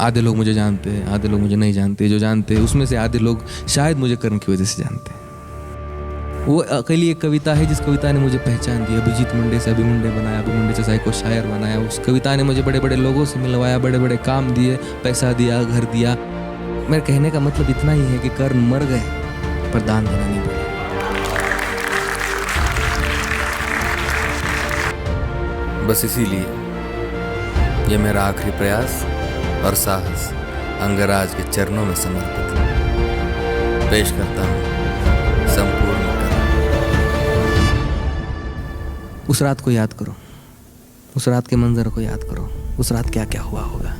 आधे लोग मुझे जानते हैं, आधे लोग मुझे नहीं जानते। जो जानते हैं उसमें से आधे लोग शायद मुझे कर्ण की वजह से जानते हैं। वो अकेली एक कविता है जिस कविता ने मुझे पहचान दी। अभिजीत मुंडे से अभिमुंडे बनाया, अभिमुंडे से साई को शायर बनाया। उस कविता ने मुझे बड़े बड़े लोगों से मिलवाया, बड़े बड़े काम दिए, पैसा दिया, घर दिया। मेरे कहने का मतलब इतना ही है कि कर्ण मर गए पर दान देना नहीं भूले। बस इसीलिए ये मेरा आखिरी प्रयास और साहस अंगराज के चरणों में समर्पित पेश करता हूँ संपूर्ण कर्ण। उस रात को याद करो, उस रात के मंजर को याद करो। उस रात क्या क्या हुआ होगा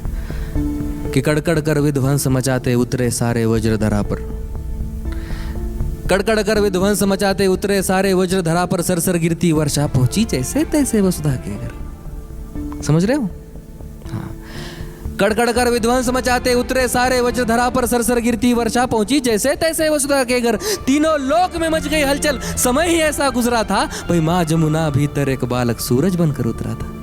कि कड़कड़ कर विध्वंस मचाते उतरे सारे वज्रधरा पर। कड़कड़ कर विध्वंस मचाते उतरे सारे वज्रधरा पर। सरसर गिरती वर्षा पहुंची जैसे तैसे वसुधा के घर। समझ रहे हो? हाँ। कड़कड़ कर विध्वंस मचाते उतरे सारे वज्रधरा पर। सरसर गिरती वर्षा पहुंची जैसे तैसे वसुधा के घर। तीनों लोक में मच गई हलचल, समय ही ऐसा गुजरा था। भाई माँ जमुना भीतर एक बालक सूरज बनकर उतरा था।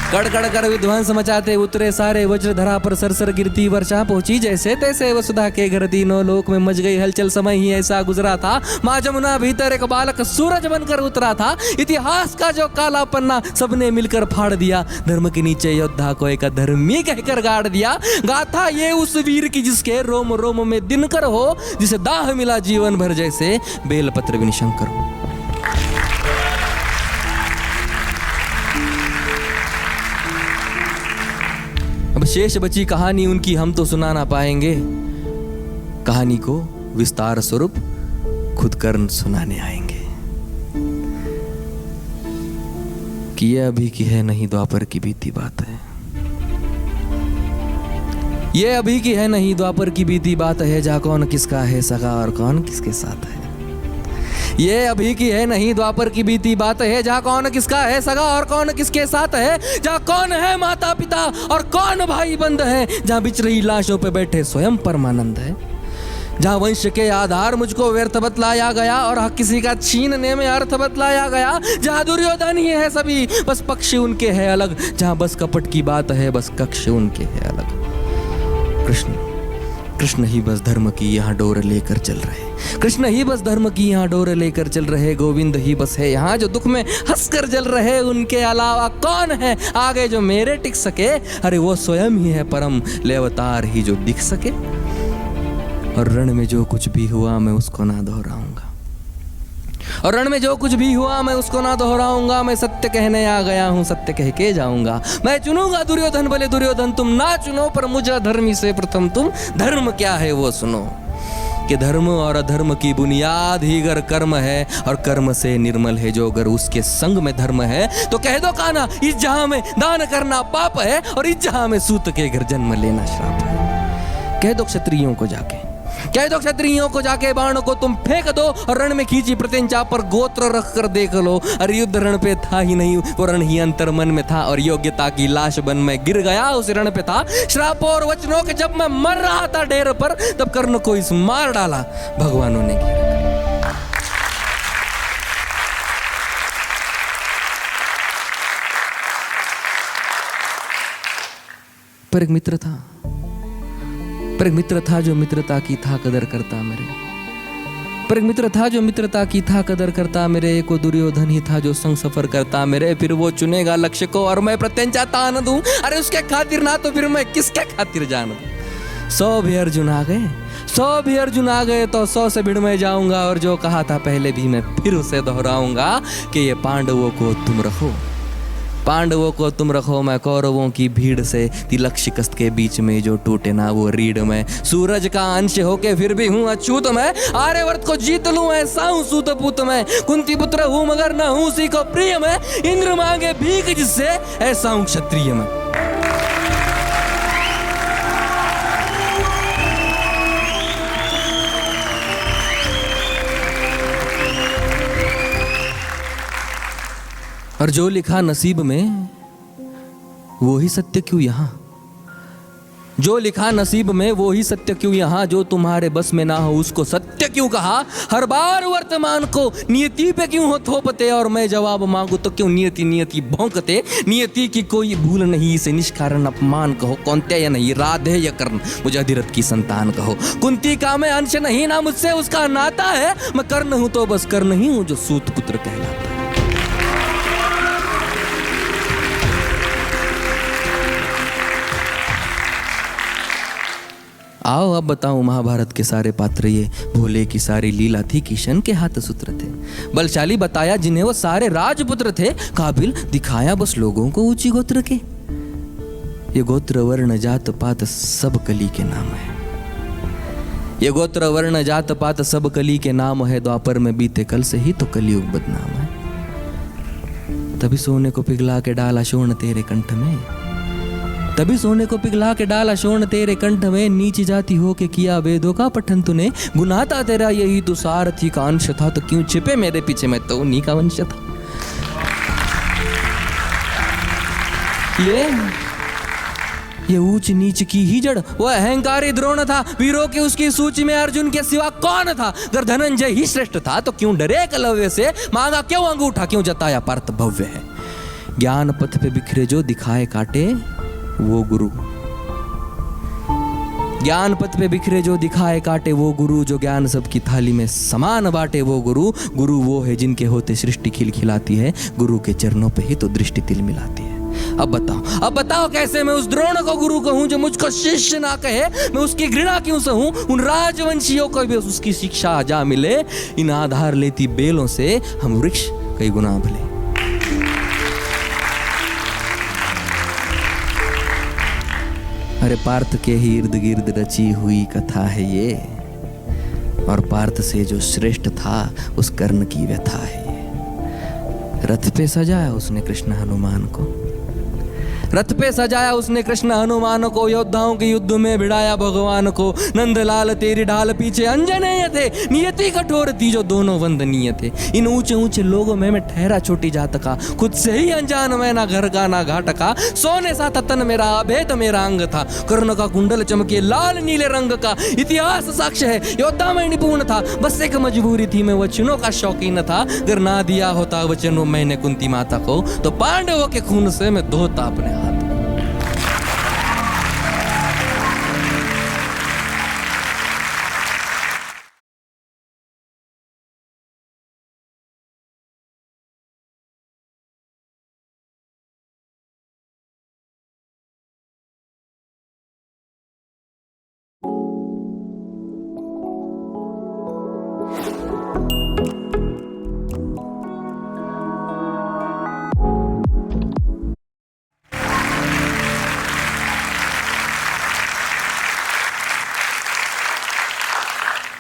कड़कड़ कर विध्वंस मचाते उतरे सारे वज्रधरा पर। सरसर गिरती वर्षा पहुंची जैसे तैसे वसुधा के घर। तीनों लोक में मच गई हलचल, समय ही ऐसा गुजरा था। माँ जमुना भीतर एक बालक सूरज बनकर उतरा था। इतिहास का जो काला पन्ना सबने मिलकर फाड़ दिया। धर्म के नीचे योद्धा को एक अधर्मी कहकर गाड़ दिया। गाथा ये उस वीर की जिसके रोम रोम में दिनकर हो, जिसे दाह मिला जीवन भर जैसे बेलपत्र बिन शंकर हो। अब शेष बची कहानी उनकी हम तो सुना ना पाएंगे। कहानी को विस्तार स्वरूप खुद कर्ण सुनाने आएंगे कि ये अभी की है नहीं द्वापर की बीती बात है। ये अभी की है नहीं द्वापर की बीती बात है। जा कौन किसका है सगा और कौन किसके साथ है। ये अभी की है नहीं द्वापर की बीती बात है। जहाँ कौन किसका है सगा और कौन किसके साथ है। जहाँ कौन है माता पिता और कौन भाई बंद है। जहाँ बिछ रही लाशों पे बैठे स्वयं परमानंद है। जहाँ वंश के आधार मुझको व्यर्थ बतलाया गया और हक किसी का छीनने में अर्थ बतलाया गया। जहाँ दुर्योधन ही है सभी, बस पक्ष उनके है अलग। जहाँ बस कपट की बात है, बस कक्ष उनके है अलग। कृष्ण ही बस धर्म की यहाँ डोर लेकर चल रहे। कृष्ण ही बस धर्म की यहाँ डोर लेकर चल रहे। गोविंद ही बस है यहाँ जो दुख में हंसकर जल रहे। उनके अलावा कौन है आगे जो मेरे टिक सके। अरे वो स्वयं ही है परम ले अवतार ही जो दिख सके। और रण में जो कुछ भी हुआ मैं उसको ना दोहराऊंगा। और रण में जो कुछ भी हुआ मैं उसको ना दोहराऊंगा। मैं सत्य कहने आ गया हूँ, सत्य कह के जाऊंगा। मैं चुनूंगा दुर्योधन भले दुर्योधन तुम ना चुनो, पर मुझे धर्मी से प्रथम तुम धर्म क्या है वो सुनो। कि धर्म और अधर्म की बुनियाद ही अगर कर्म है और कर्म से निर्मल है जो, अगर उसके संग में धर्म है तो कह दो काना इस जहां में दान करना पाप है और इस जहां में सूत के घर जन्म लेना श्राप है। कह दो क्षत्रियों को जाके, कह दो क्षत्रियों को जाके बाण को तुम फेंक दो और रण में खींची प्रत्यंचा पर गोत्र रख कर देख लो। अरे युद्ध रण पे था ही नहीं, वो रण ही अंतर मन में था और योग्यता की लाश बन में गिर गया उस रण पे था। श्रापों और वचनों के जब मैं मर रहा था ढेर पर, तब कर्ण को इस मार डाला भगवानों ने। पर एक मित्र था, पर एक मित्र था जो मित्रता की था कदर करता मेरे। पर एक मित्र था जो मित्रता की था कदर करता मेरे। एक वो दुर्योधन ही था जो संग सफर करता मेरे। फिर वो चुनेगा लक्ष्य को और मैं प्रत्यंचा तान दूं। अरे उसके खातिर ना तो फिर मैं किसके खातिर जान दूं। 100 भी अर्जुन आ गए, 100 भी अर्जुन आ गए तो 100 से भिड़ में जाऊंगा। और जो कहा था पहले भी मैं फिर उसे दोहराऊंगा कि ये पांडवों को तुम रखो, पांडवों को तुम रखो। मैं कौरवों की भीड़ से तिलक शिकस्त के बीच में जो टूटे ना वो रीढ़ में। सूरज का अंश होके फिर भी हूँ अछूत मैं। आर्यवर्त को जीत लूं ऐसा हूँ सूत पुत मैं। कुंती पुत्र हूँ मगर न हूँ उसी को प्रिय मैं। इंद्र मांगे भीख जिससे ऐसा हूँ क्षत्रिय मैं। और जो लिखा नसीब में वो ही सत्य क्यों यहाँ। जो लिखा नसीब में वो ही सत्य क्यों यहाँ, जो तुम्हारे बस में ना हो उसको सत्य क्यों कहा। हर बार वर्तमान को नियति पे क्यों हो थोपते, और मैं जवाब मांगू तो क्यों नियति नियति भौंकते। नियति की कोई भूल नहीं, इसे निष्कारण अपमान कहो। कौन्तेय या नहीं, राधे या कर्ण, मुझे अधिरथ की संतान कहो। कुंती का मैं अंश नहीं, ना मुझसे उसका नाता है। मैं कर्ण हूं तो बस कर्ण ही हूं जो सूत पुत्र कहलाता है। आओ अब बताऊं, महाभारत के सारे पात्र ये भोले की सारी लीला थी, किशन के हाथ सूत्र थे। बलशाली बताया जिन्हें वो सारे राजपुत्र थे, काबिल दिखाया बस लोगों को ऊंची गोत्र के। ये गोत्र वर्ण जात पात सब कली के नाम है। ये गोत्र वर्ण जात पात सब कली के नाम है। द्वापर में बीते कल से ही तो कलयुग बदनाम है। तभी सोने को पिघला के डाला शोण तेरे कंठ में, तभी सोने को पिघला के डाला शोण तेरे कंठ में। नीची जाति हो के किया वेदों का पठन तूने, गुनाता तेरा यही तो सारथी का अंश था। तो क्यों छिपे मेरे पीछे, मैं तो उन्हीं का वंश था। ये ऊंच नीच की ही जड़, वो अहंकारी द्रोण था। वीरों की उसकी सूची में अर्जुन के सिवा कौन था। अगर धनंजय ही श्रेष्ठ था तो क्यों डरे एकलव्य से। मांगा क्यों अंगूठा, क्यों जताया पार्थ भव्य है। ज्ञान पथ पे बिखरे जो दिखाए काटे वो गुरु, ज्ञान पथ पे बिखरे जो दिखाए काटे वो गुरु। जो ज्ञान सबकी थाली में समान बांटे वो गुरु। गुरु वो है जिनके होते सृष्टि खिलखिलाती है। गुरु के चरणों पे ही तो दृष्टि तिल मिलाती है। अब बताओ कैसे मैं उस द्रोण को गुरु कहूं जो मुझको शिष्य ना कहे। मैं उसकी घृणा क्यों सहूं, उन राजवंशियों को भी उसकी शिक्षा जा मिले। इन आधार लेती बेलों से हम वृक्ष कई गुना भले। अरे पार्थ के ही इर्द गिर्द रची हुई कथा है ये, और पार्थ से जो श्रेष्ठ था उस कर्ण की व्यथा है ये। रथ पे सजाया उसने कृष्ण हनुमान को, रथ पे सजाया उसने कृष्ण हनुमान को। योद्धाओं के युद्ध में भिड़ाया भगवान को। नंदलाल तेरी ढाल पीछे अंजनेय थे, नियति कठोर थी जो दोनों वंदनीय थे। इन ऊंचे ऊंचे लोगों में मैं ठहरा छोटी जात का, खुद से ही अनजान मैं ना घर का ना घाट का। सोने सा तन मेरा अभेद मेरा अंग था, कर्ण का कुंडल चमके लाल नीले रंग का। इतिहास साक्ष्य है योद्धा मैं निपुण था, बस एक मजबूरी थी मैं वचनों का शौकीन था। अगर ना दिया होता वचनों मैंने कुंती माता को, तो पांडवों के खून से मैं धोता अपने हाथ।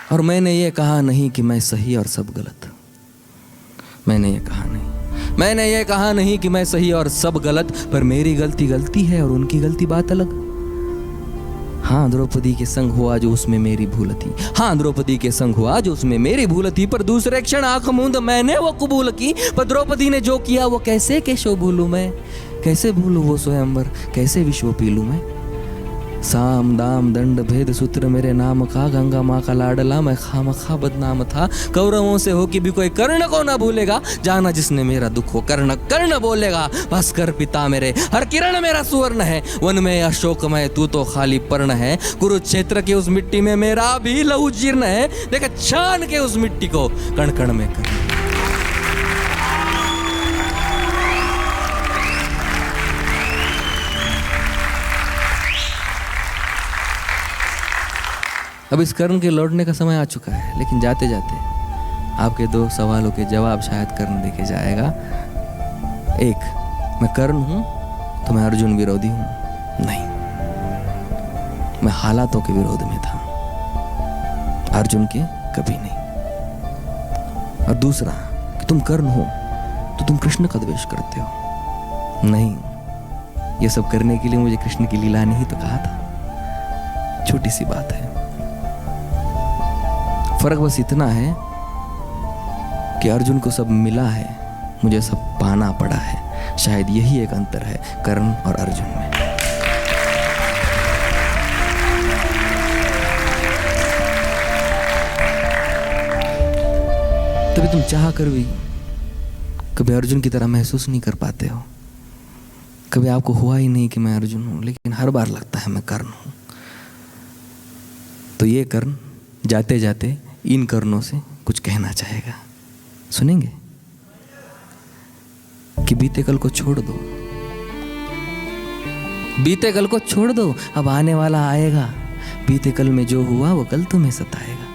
और मैंने ये कहा नहीं कि मैं सही और सब गलत। मैंने ये कहा नहीं, मैंने ये कहा नहीं कि मैं सही और सब गलत। पर मेरी गलती गलती है और उनकी गलती बात अलग। हाँ द्रौपदी के संग हुआ जो उसमें मेरी भूल थी, हाँ द्रौपदी के संग हुआ जो उसमें मेरी भूल थी। पर दूसरे क्षण आंख मूंद मैंने वो कबूल की। पर द्रौपदी ने जो किया वो कैसे कैशो भूलूं मैं, कैसे भूलूं वो स्वयंवर, कैसे विश्व पीलूं मैं। साम दाम दंड भेद सूत्र मेरे नाम का, गंगा माँ का लाडला मैं खामखा बदनाम था। कौरवों से हो कि भी कोई कर्ण को ना भूलेगा, जाना जिसने मेरा दुख हो कर्ण कर्ण बोलेगा। भास्कर पिता मेरे हर किरण मेरा सुवर्ण है, वन में अशोकमय तू तो खाली पर्ण है। कुरुक्षेत्र की उस मिट्टी में मेरा भी लहू जीर्ण है, देख छान के उस मिट्टी को कण कण में कर। अब इस कर्ण के लौटने का समय आ चुका है, लेकिन जाते जाते आपके दो सवालों के जवाब शायद कर्ण देके जाएगा। एक, मैं कर्ण हूं तो मैं अर्जुन विरोधी हूं? नहीं, मैं हालातों के विरोध में था, अर्जुन के कभी नहीं। और दूसरा कि तुम कर्ण हो तो तुम कृष्ण का द्वेष करते हो? नहीं, ये सब करने के लिए मुझे कृष्ण की लीला ने ही तो कहा था। छोटी सी बात है, फर्क बस इतना है कि अर्जुन को सब मिला है, मुझे सब पाना पड़ा है। शायद यही एक अंतर है कर्ण और अर्जुन में। तभी तुम चाह कर भी कभी अर्जुन की तरह महसूस नहीं कर पाते हो। कभी आपको हुआ ही नहीं कि मैं अर्जुन हूं, लेकिन हर बार लगता है मैं कर्ण हूं। तो ये कर्ण जाते जाते इन कर्णों से कुछ कहना चाहेगा, सुनेंगे? कि बीते कल को छोड़ दो, बीते कल को छोड़ दो, अब आने वाला आएगा। बीते कल में जो हुआ वो कल तुम्हें सताएगा।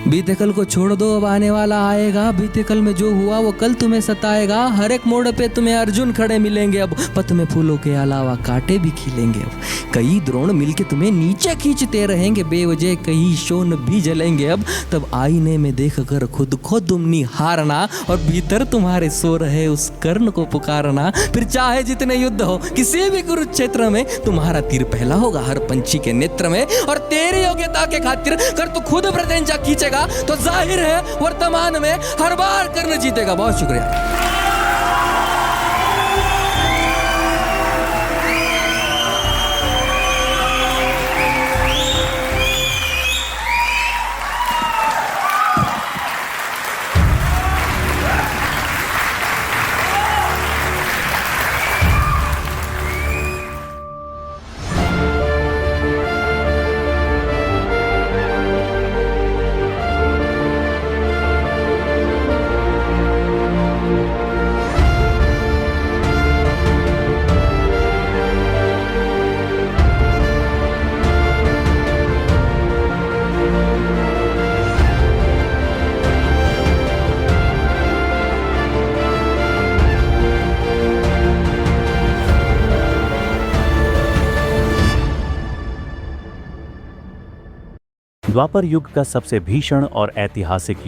बीते कल को छोड़ दो, अब आने वाला आएगा। बीते कल में जो हुआ वो कल तुम्हें सताएगा। हर एक मोड़ पे तुम्हें अर्जुन खड़े मिलेंगे अब, पथ में फूलों के अलावा कांटे भी खिलेंगे अब। कई द्रोण मिलके तुम्हें नीचे खींचते रहेंगे, बेवजह कई शोन भी जलेंगे अब। तब आईने में देख कर खुद को तुम निहारना, और भीतर तुम्हारे सो रहे उस कर्ण को पुकारना। फिर चाहे जितने युद्ध हो किसी भी कुरुक्षेत्र में, तुम्हारा तीर पहला होगा हर पंछी के नेत्र में। और तेरी योग्यता के खातिर कर तू खुद प्रत्यंचा खींचेगा तो जाहिर है वर्तमान में हर बार कर्ण जीतेगा। बहुत शुक्रिया। द्वापर युग का सबसे भीषण और ऐतिहासिक